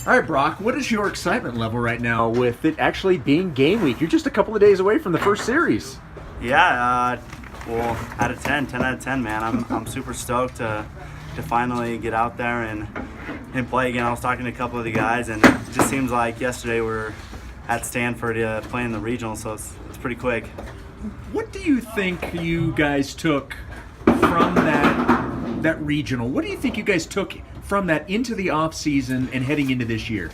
All right, Brock, what is your excitement level right now with it actually being game week? You're just a couple of days away from the first series. Yeah, well, out of 10 out of 10, man. I'm super stoked to finally get out there and play again. I was talking to a couple of the guys, and it just seems like yesterday we're at Stanford playing the regional, so it's pretty quick. What do you think you guys took from that regional? What do you think you guys took from that into the off season and heading into this year?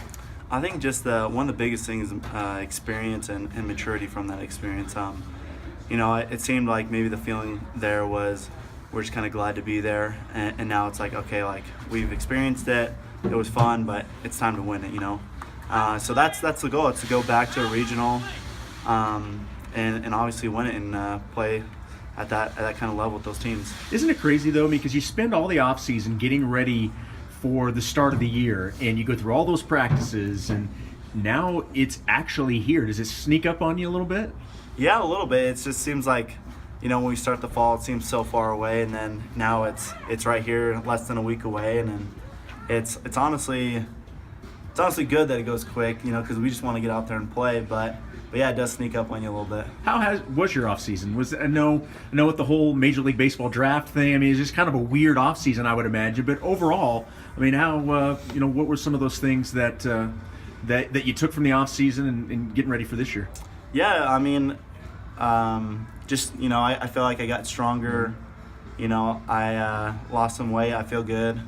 I think just one of the biggest things is experience and maturity from that experience. It seemed like maybe the feeling there was we're just kind of glad to be there, and now it's like, okay, like we've experienced it, it was fun, but it's time to win it, so that's the goal. It's to go back to a regional, and obviously win it and play at that kind of level with those teams. Isn't it crazy though, because you spend all the off season getting ready for the start of the year, and you go through all those practices, and now it's actually here. Does it sneak up on you a little bit? Yeah, a little bit. It just seems like, when we start the fall, it seems so far away, and then now it's right here, less than a week away, and then it's honestly good that it goes quick, because we just want to get out there and play, but yeah, it does sneak up on you a little bit. How was your off season? I know with the whole Major League Baseball draft thing, it's just kind of a weird off season, I would imagine, but overall, how what were some of those things that you took from the off season and getting ready for this year? Yeah, I feel like I got stronger. I lost some weight. I feel good.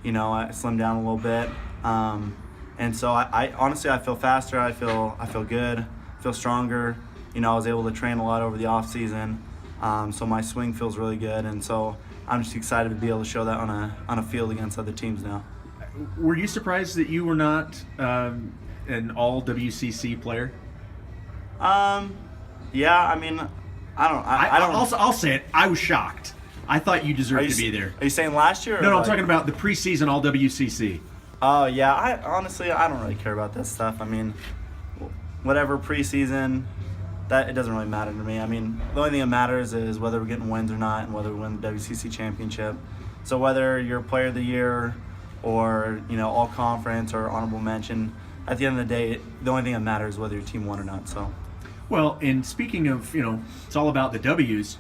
I slimmed down a little bit. And so I honestly, I feel faster. I feel good. I feel stronger. I was able to train a lot over the off season. So my swing feels really good. And so I'm just excited to be able to show that on a field against other teams now. Were you surprised that you were not an all WCC player? Yeah, I don't. I'll say it. I was shocked. I thought you deserved to be there. Are you saying last year? No, I'm talking about the preseason all WCC. Oh yeah, I don't really care about that stuff. Whatever preseason, it doesn't really matter to me. The only thing that matters is whether we're getting wins or not, and whether we win the WCC championship. So whether you're Player of the Year, or all conference or honorable mention, at the end of the day, the only thing that matters is whether your team won or not. So. Well, and speaking of, it's all about the W's,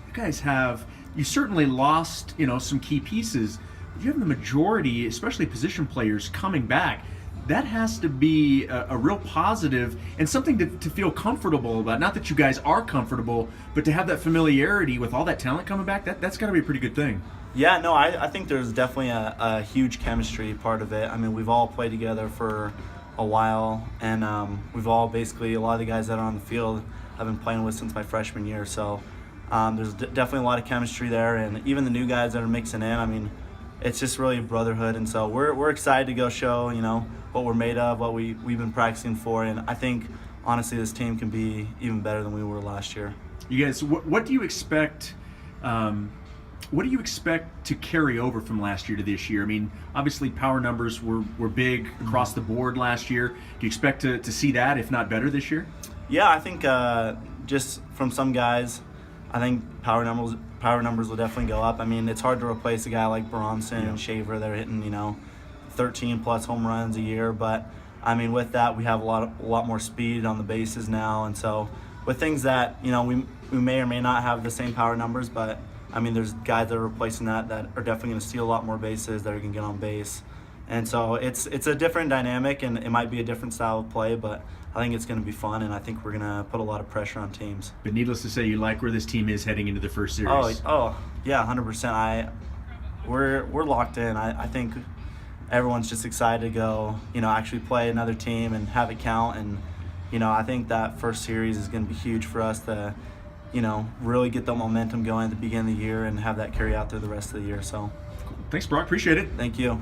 you certainly lost, some key pieces. But you have the majority, especially position players, coming back. That has to be a real positive and something to feel comfortable about. Not that you guys are comfortable, but to have that familiarity with all that talent coming back, that's got to be a pretty good thing. Yeah, no, I think there's definitely a huge chemistry part of it. We've all played together for a while, and we've all basically, a lot of the guys that are on the field I've been playing with since my freshman year, so there's definitely a lot of chemistry there, and even the new guys that are mixing in, it's just really a brotherhood, and so we're excited to go show what we're made of, what we've been practicing for, and I think honestly this team can be even better than we were last year. You guys, what do you expect? What do you expect to carry over from last year to this year? Obviously power numbers were big across the board last year. Do you expect to see that, if not better, this year? Yeah, I think just from some guys, I think power numbers will definitely go up. It's hard to replace a guy like Bronson and Shaver. They're hitting 13 plus home runs a year, but with that we have a lot more speed on the bases now, and so with things that we may or may not have the same power numbers, but there's guys that are replacing that are definitely going to steal a lot more bases, that are going to get on base. And so it's a different dynamic, and it might be a different style of play, but I think it's going to be fun, and I think we're going to put a lot of pressure on teams. But needless to say, you like where this team is heading into the first series. Oh yeah, 100%. We're locked in. I think everyone's just excited to go, actually play another team and have it count. And, I think that first series is going to be huge for us to, really get the momentum going at the beginning of the year and have that carry out through the rest of the year. So, thanks, Brock. Appreciate it. Thank you.